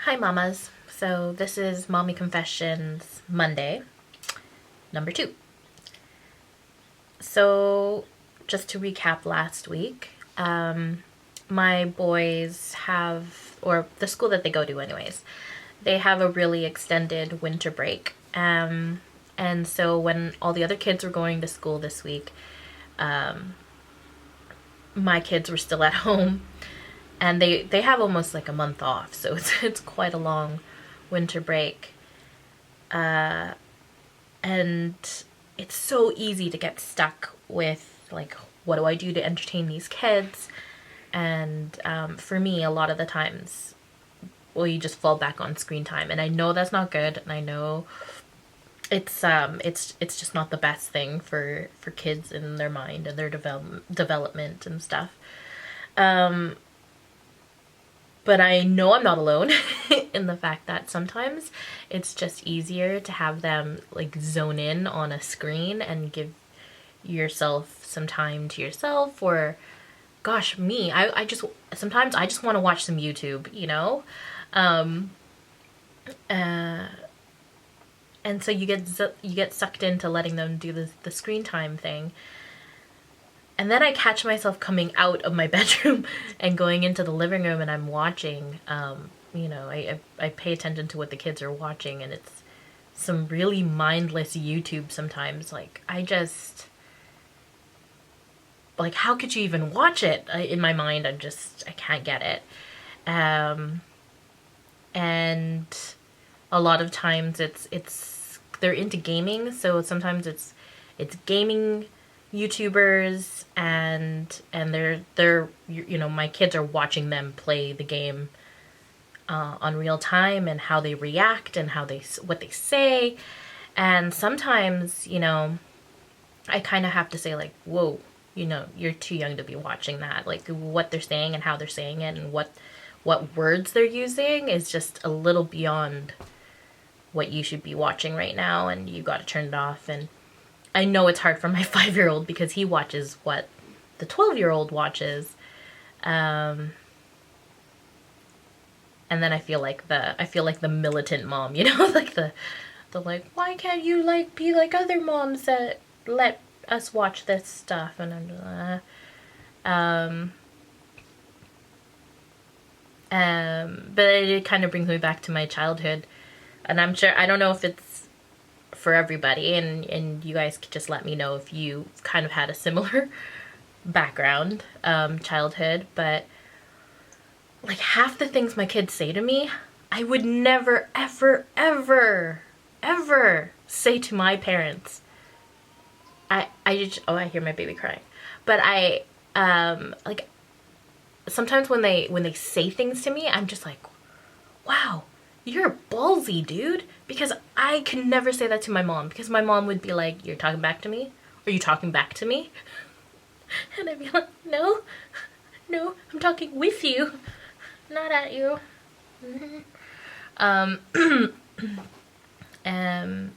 Hi mamas. So this is Mommy Confessions Monday, number 2. So just to recap last week, my boys have, or the school that they go to anyways, they have a really extended winter break. And so when all the other kids were going to school this week, my kids were still at home, and they have almost like a month off, so it's quite a long winter break. And it's so easy to get stuck with, like, what do I do to entertain these kids? And for me, a lot of the times, well, you just fall back on screen time, and I know that's not good, and I know it's just not the best thing for kids in their mind and their development and stuff. But I know I'm not alone in the fact that sometimes it's just easier to have them like zone in on a screen and give yourself some time to yourself. Or gosh, me, I just sometimes I just want to watch some YouTube, you know? And so you get sucked into letting them do the screen time thing. And then I catch myself coming out of my bedroom and going into the living room, and I'm watching, I pay attention to what the kids are watching, and it's some really mindless YouTube sometimes. Like, how could you even watch it? In my mind, I can't get it. And a lot of times they're into gaming, so sometimes it's gaming YouTubers, and they're my kids are watching them play the game on real time, and how they react and what they say. And sometimes I kind of have to say, like, whoa, you're too young to be watching that. Like, what they're saying and how they're saying it and what words they're using is just a little beyond what you should be watching right now, and you got to turn it off. And I know it's hard for my 5-year-old because he watches what the 12-year-old watches. And then I feel like the militant mom, like the why can't you be like other moms that let us watch this stuff? And but it kind of brings me back to my childhood, and I'm sure, I don't know if it's for everybody, and you guys could just let me know if you kind of had a similar background, childhood. But like, half the things my kids say to me, I would never, ever, ever, ever say to my parents. I hear my baby crying. But sometimes when they say things to me, I'm just like, wow, you're ballsy, dude. Because I could never say that to my mom, because my mom would be like, you're talking back to me? Are you talking back to me? And I'd be like, no, I'm talking with you, not at you. And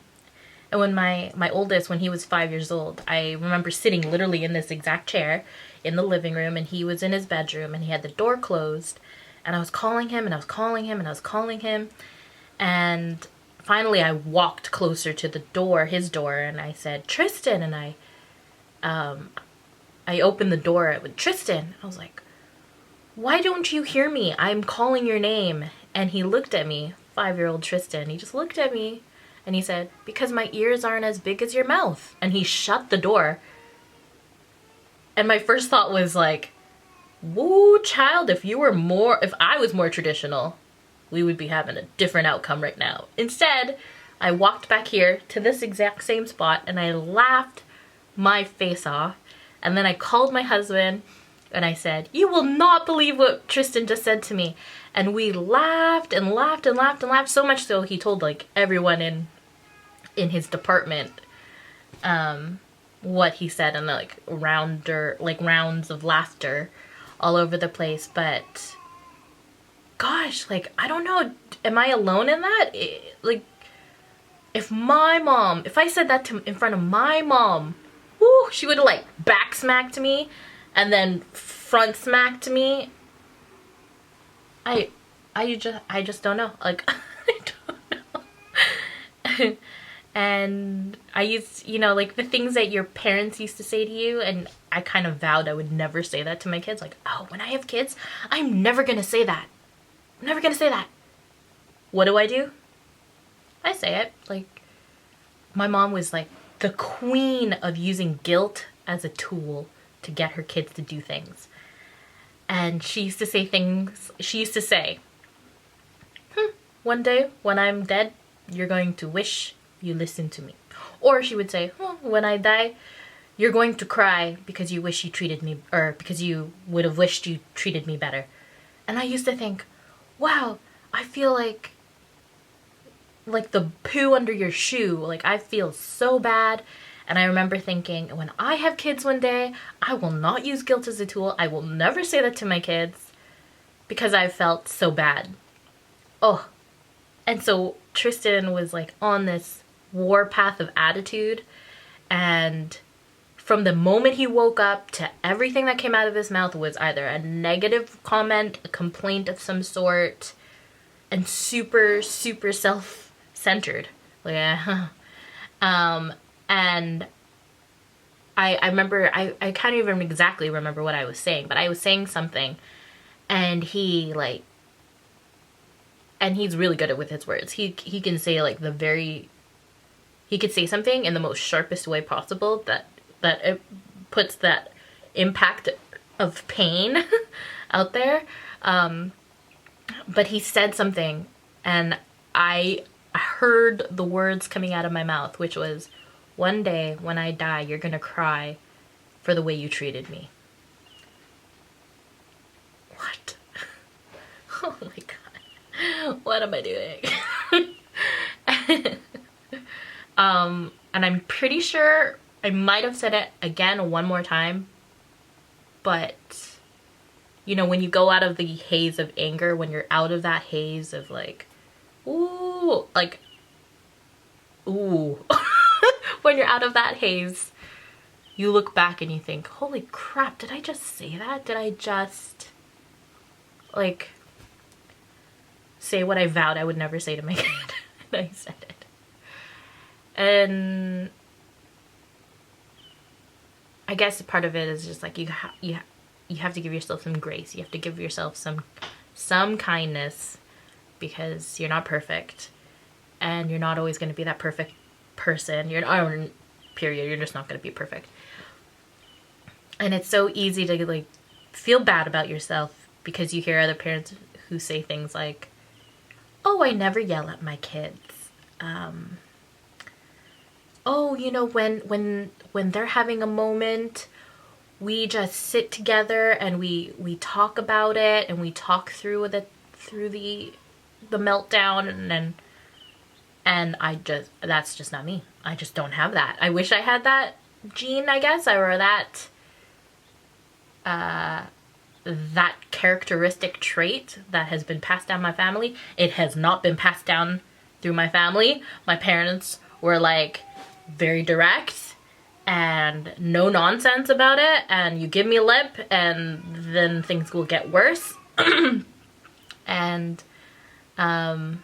when my oldest, when he was 5 years old, I remember sitting literally in this exact chair in the living room, and he was in his bedroom, and he had the door closed, and I was calling him, and I was calling him, and I was calling him, and finally I walked closer to the door, his door, and I said, Tristan, and I opened the door with Tristan. I was like, why don't you hear me? I'm calling your name. And he looked at me, 5-year-old Tristan. He just looked at me and he said, because my ears aren't as big as your mouth. And he shut the door. And my first thought was like, woo, child, if I was more traditional, we would be having a different outcome right now. Instead, I walked back here to this exact same spot, and I laughed my face off. And then I called my husband and I said, you will not believe what Tristan just said to me. And we laughed and laughed and laughed and laughed, so much so he told like everyone in his department what he said, and like rounds of laughter all over the place. But gosh, like, I don't know, am I alone in that? If I said that in front of my mom, woo, she would have like back smacked me and then front smacked me. I I just don't know. Like, I don't know. And I used, you know, like the things that your parents used to say to you, and I kind of vowed I would never say that to my kids. Like, oh, when I have kids, I'm never gonna say that. I'm never gonna say that. What do? I say it. Like, my mom was like the queen of using guilt as a tool to get her kids to do things. And she used to say things, she used to say, one day when I'm dead, you're going to wish you listened to me. Or she would say, when I die, you're going to cry because you wish you treated me, or because you would have wished you treated me better. And I used to think, wow, I feel like the poo under your shoe. Like, I feel so bad. And I remember thinking, when I have kids one day, I will not use guilt as a tool. I will never say that to my kids because I felt so bad. Oh, and so Tristan was like on this warpath of attitude, and from the moment he woke up to everything that came out of his mouth was either a negative comment, a complaint of some sort, and super, super self-centered. Like, and I remember, I can't even exactly remember what I was saying, but I was saying something, and he's really good with his words. He can say like he could say something in the most sharpest way possible that it puts that impact of pain out there. But he said something, and I heard the words coming out of my mouth, which was, one day when I die, you're gonna cry for the way you treated me. What? Oh my god. What am I doing? And I'm pretty sure I might have said it again one more time, but you know, when you go out of the haze of anger, when you're out of that haze of like, ooh, like, ooh, when you're out of that haze, you look back and you think, holy crap, did I just say that? Did I just, like, say what I vowed I would never say to my kid? And I said it. And I guess part of it is just like, you have to give yourself some grace. You have to give yourself some kindness, because you're not perfect, and you're not always going to be that perfect person. You're not, period. You're just not going to be perfect. And it's so easy to like feel bad about yourself because you hear other parents who say things like, oh, I never yell at my kids. Oh, you know, when they're having a moment, we just sit together and we talk about it, and we talk through the meltdown, and that's just not me. I just don't have that. I wish I had that gene, I guess, or that characteristic trait that has been passed down my family. It has not been passed down through my family. My parents were like very direct and no nonsense about it, and you give me lip and then things will get worse. And oh,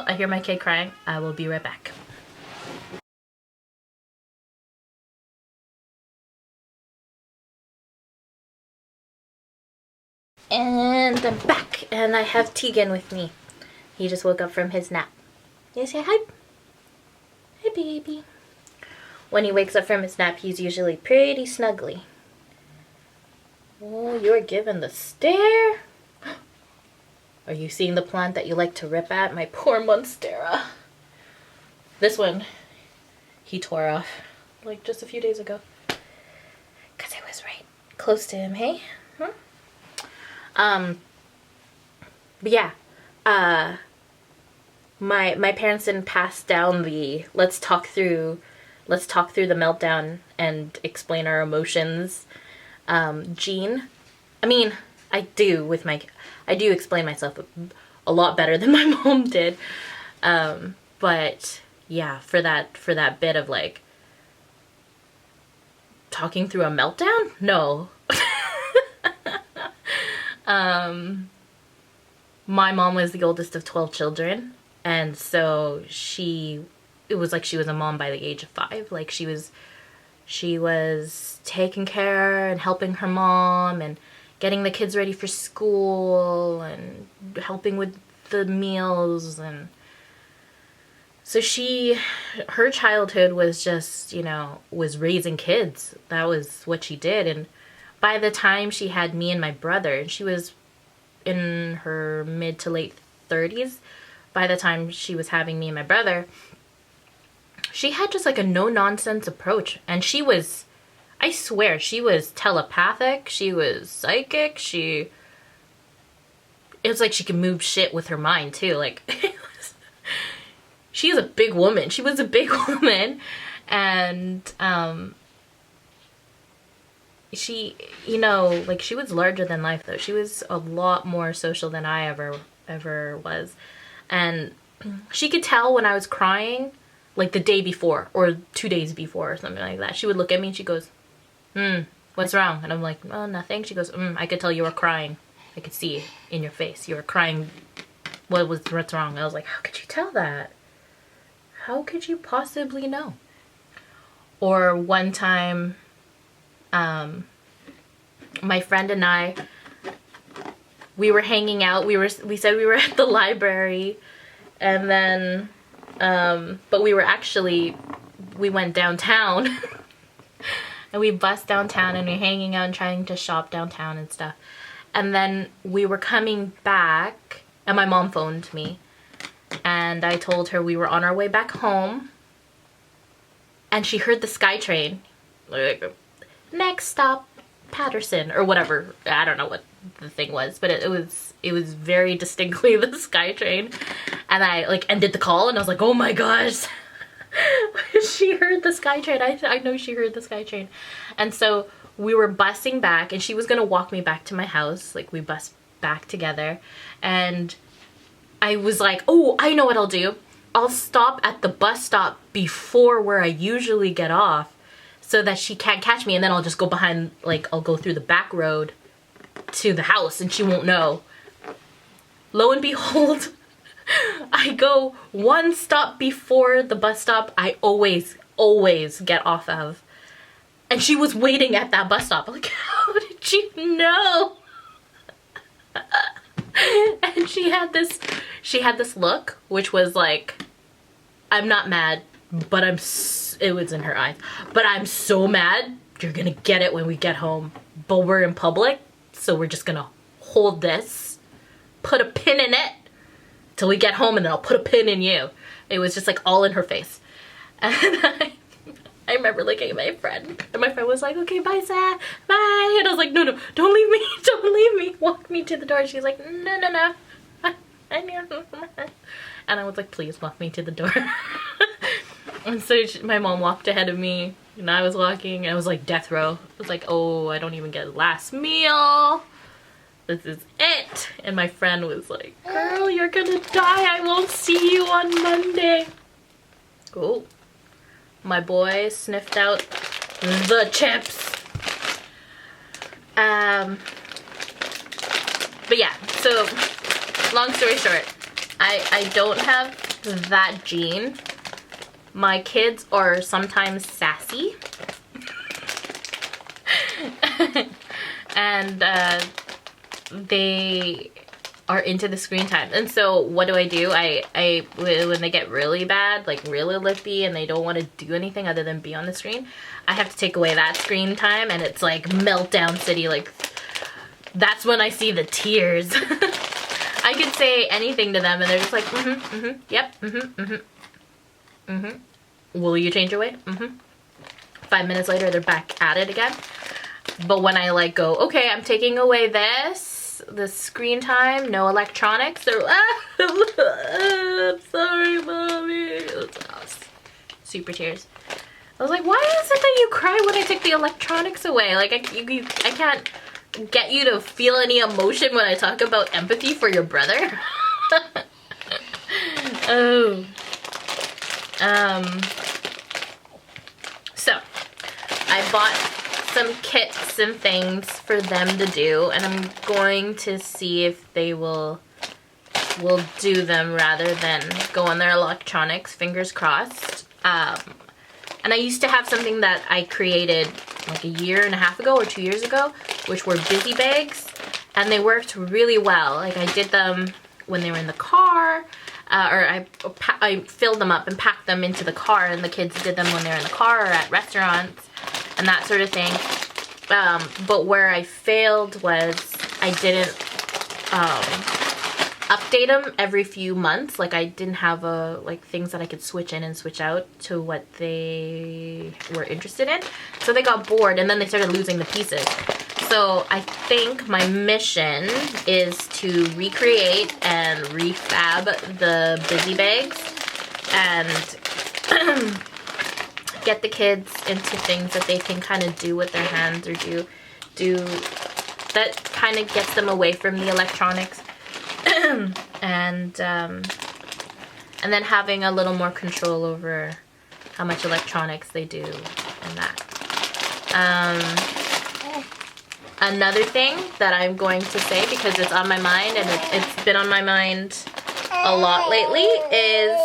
I hear my kid crying. I will be right back. And I'm back, and I have Tegan with me. He just woke up from his nap. You say hi? Hi, baby. When he wakes up from his nap, he's usually pretty snuggly. Oh, you're giving the stare. Are you seeing the plant that you like to rip at? My poor Monstera. This one, he tore off like just a few days ago. Because I was right close to him, hey? Huh? But yeah, my parents didn't pass down the let's talk through the meltdown and explain our emotions gene. I mean, I do explain myself a lot better than my mom did. But yeah, for that bit of like talking through a meltdown, no. my mom was the oldest of 12 children, and so it was like she was a mom by the age of 5. Like she was taking care and helping her mom and getting the kids ready for school and helping with the meals. And so her childhood was just, was raising kids. That was what she did. And by the time she had me and my brother, and she was in her mid to late 30s, by the time she was having me and my brother, she had just like a no-nonsense approach. And I swear, she was telepathic, she was psychic, it was like she could move shit with her mind too. Like, she's a big woman. She was a big woman. And, she, like, she was larger than life though. She was a lot more social than I ever was. And she could tell when I was crying, like the day before or 2 days before or something like that. She would look at me and she goes, what's wrong? And I'm like, oh, nothing. She goes, I could tell you were crying. I could see it in your face. You were crying. What's wrong? I was like, how could you tell that? How could you possibly know? Or one time, my friend and I, we were hanging out. We said we were at the library, and then, but we went downtown. And we bussed downtown and we were hanging out and trying to shop downtown and stuff. And then we were coming back and my mom phoned me. And I told her we were on our way back home. And she heard the SkyTrain. Like, next stop, Patterson, or whatever. I don't know what the thing was, but it was very distinctly the SkyTrain. And I like ended the call and I was like, oh my gosh. She heard the SkyTrain. I know she heard the SkyTrain. And so we were busing back and she was gonna walk me back to my house. Like, we bused back together. And I was like, oh, I know what I'll do. I'll stop at the bus stop before where I usually get off so that she can't catch me, and then I'll just go behind, like, I'll go through the back road to the house and she won't know. Lo and behold, I go one stop before the bus stop I always get off of. And she was waiting at that bus stop. I'm like, how did you know? And she had this look, which was like, I'm not mad, but it was in her eyes. But I'm so mad, you're gonna get it when we get home. But we're in public, so we're just gonna hold this, put a pin in it, till we get home, and then I'll put a pin in you. It was just like all in her face. And I remember looking at my friend, and my friend was like, okay, bye, Sad, bye. And I was like, no, don't leave me, don't leave me. Walk me to the door. She's like, no. And I was like, please walk me to the door. And so my mom walked ahead of me, and I was walking, and I was like death row. I was like, oh, I don't even get last meal. This is it. And my friend was like, girl, you're gonna die. I won't see you on Monday. Cool. My boy sniffed out the chips. But yeah, so long story short, I don't have that gene. My kids are sometimes sassy. And they are into the screen time. And so what do? I when they get really bad, like really lippy, and they don't want to do anything other than be on the screen, I have to take away that screen time, and it's like meltdown city. Like, that's when I see the tears. I could say anything to them and they're just like, yep, will you change your way? 5 minutes later, they're back at it again. But when I like go, okay, I'm taking away the screen time, no electronics, they're, I'm sorry, mommy. Super tears. I was like, why is it that you cry when I take the electronics away? Like, I can't get you to feel any emotion when I talk about empathy for your brother. Oh. So, I bought some kits and things for them to do, and I'm going to see if they will will do them rather than go on their electronics, fingers crossed. And I used to have something that I created like a year and a half ago or 2 years ago, which were busy bags, and they worked really well. Like I did them when they were in the car, or I filled them up and packed them into the car, and the kids did them when they were in the car or at restaurants and that sort of thing. But where I failed was I didn't update them every few months. Like I didn't have like things that I could switch in and switch out to what they were interested in. So they got bored and then they started losing the pieces. So I think my mission is to recreate and refab the busy bags and get the kids into things that they can kind of do with their hands or do that kind of gets them away from the electronics. And then having a little more control over how much electronics they do and that. Another thing that I'm going to say, because it's on my mind and it's been on my mind a lot lately, is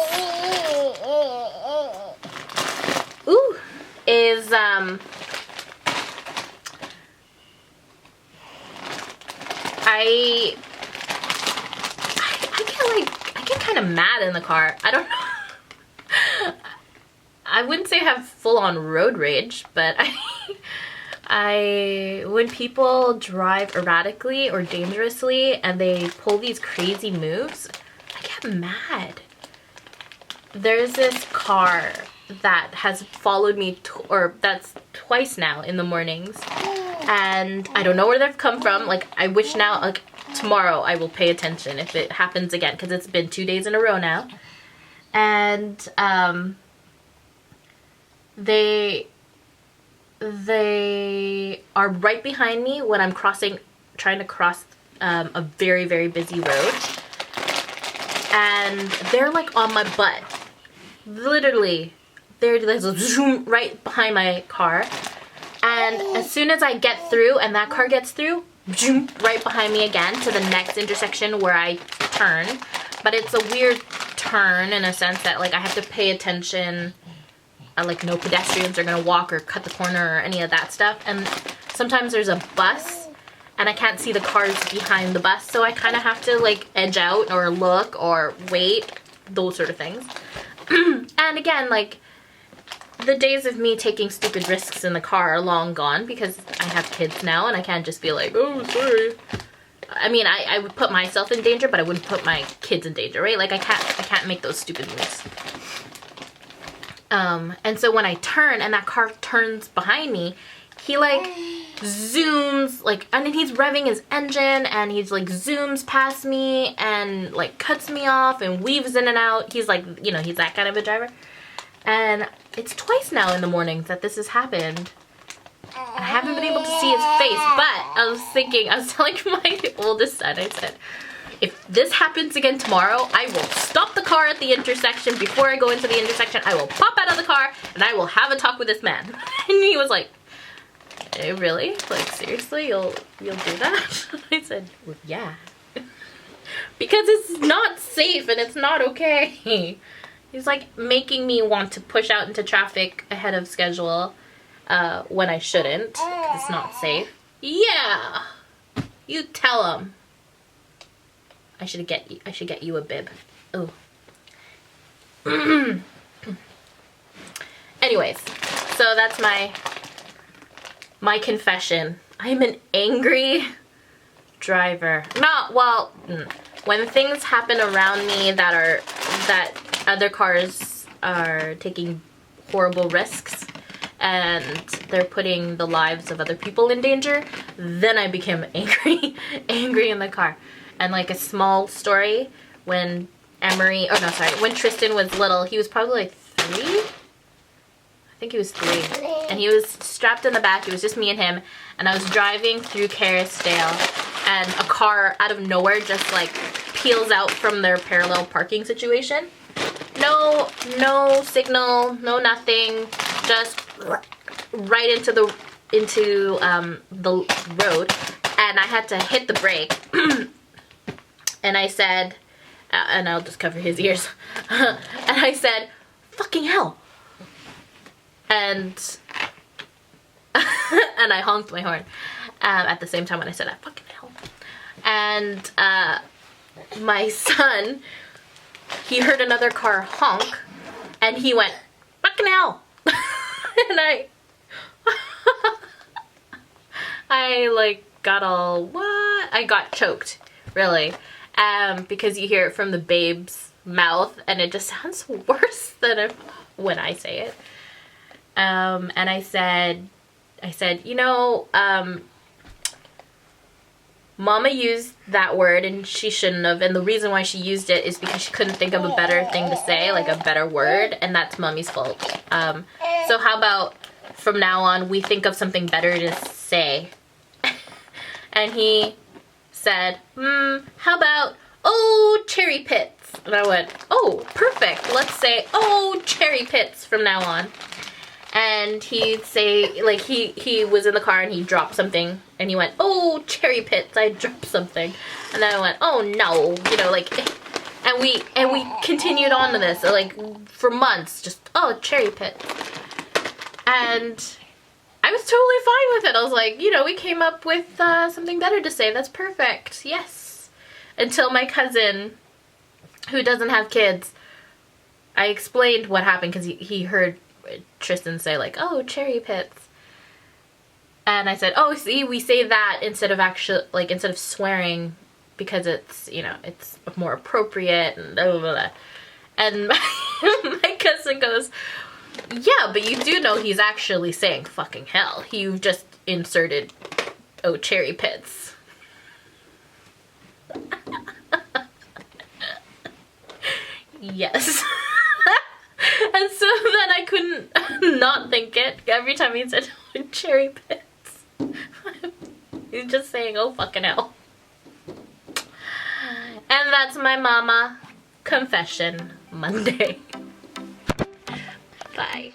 I get kind of mad in the car. I don't know. I wouldn't say I have full-on road rage, but when people drive erratically or dangerously and they pull these crazy moves, I get mad. There's this car that has followed me, that's twice now in the mornings, and I don't know where they've come from. Like, I wish now, like, tomorrow I will pay attention if it happens again, because it's been 2 days in a row now. And they are right behind me when I'm trying to cross a very, very busy road. And they're like on my butt. Literally, they're like zoom right behind my car. And as soon as I get through and that car gets through, zoom right behind me again to the next intersection where I turn. But it's a weird turn in a sense that, like, I have to pay attention. Like, no pedestrians are gonna walk or cut the corner or any of that stuff. And sometimes there's a bus and I can't see the cars behind the bus, so I kind of have to, like, edge out or look or wait, those sort of things. And again, like, the days of me taking stupid risks in the car are long gone, because I have kids now and I can't just be like, oh, sorry. I mean, I would put myself in danger, but I wouldn't put my kids in danger, right? Like, I can't make those stupid moves. And so when I turn and that car turns behind me, he, like, zooms, like, and then he's revving his engine and he's, like, zooms past me and, like, cuts me off and weaves in and out. He's, like, you know, he's that kind of a driver. And it's twice now in the mornings that this has happened. I haven't been able to see his face, but I was telling my oldest son, I said, if this happens again tomorrow, I will stop the car at the intersection. Before I go into the intersection, I will pop out of the car and I will have a talk with this man. And he was like, really? Like, seriously? You'll do that? I said, well, yeah. Because it's not safe and it's not okay. He's like making me want to push out into traffic ahead of schedule when I shouldn't, because it's not safe. Yeah. You tell him. I should get you a bib. Oh. Anyways, so that's my confession. I'm an angry driver. When things happen around me that other cars are taking horrible risks and they're putting the lives of other people in danger, then I become angry in the car. And, like, a small story, when when Tristan was little, he was probably like 3? I think he was 3. And he was strapped in the back, it was just me and him, and I was driving through Kerrisdale, and a car out of nowhere just, like, peels out from their parallel parking situation. No signal, no nothing, just right into the road, and I had to hit the brake. And I said, and I'll just cover his ears. And I said, fucking hell. And and I honked my horn at the same time when I said that, fucking hell. And my son, he heard another car honk, and he went, fucking hell. And I like got all, what? I got choked, really. Because you hear it from the babe's mouth, and it just sounds worse than when I say it. And I said, you know, Mama used that word and she shouldn't have, and the reason why she used it is because she couldn't think of a better thing to say, like a better word, and that's Mommy's fault. So how about from now on we think of something better to say? And he said, how about, oh, cherry pits? And I went, oh, perfect. Let's say, oh, cherry pits from now on. And he'd say, like, he was in the car and he dropped something. And he went, oh, cherry pits, I dropped something. And then I went, oh, no. You know, like, and we continued on to this, like, for months. Just, oh, cherry pits. And I was totally fine with it. I was like, you know, we came up with something better to say. That's perfect. Yes. Until my cousin, who doesn't have kids, I explained what happened because he heard Tristan say, like, oh, cherry pits. And I said, oh, see, we say that instead of swearing because it's, you know, it's more appropriate and blah, blah, blah. And my cousin goes, yeah, but you do know he's actually saying fucking hell. You just inserted, oh, cherry pits. Yes. And so then I couldn't not think it every time he said, oh, cherry pits. He's just saying, oh, fucking hell. And that's my mama confession Monday. Bye.